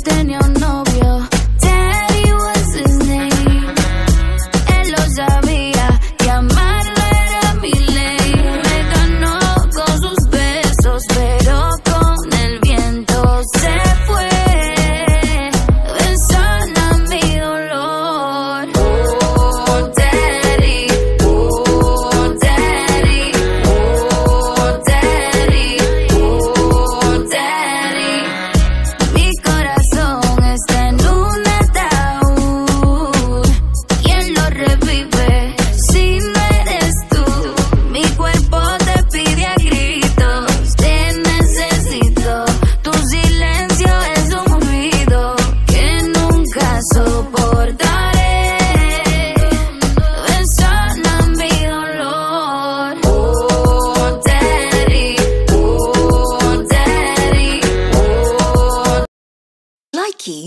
tenía un novio. Daddy was his name. Él lo sabía, que amarlo era mi ley. Me ganó con sus besos, pero con el viento se fue. Besan a mi dolor. Oh, daddy, oh, daddy, oh, daddy, oh, daddy. Mi corazón está en un ataúd y él lo revive si no eres tú. Mi cuerpo te pide a gritos, te necesito. Tu silencio es un ruido que nunca soportaré. Besan a mi dolor. Oh, daddy, oh, daddy, oh. Likey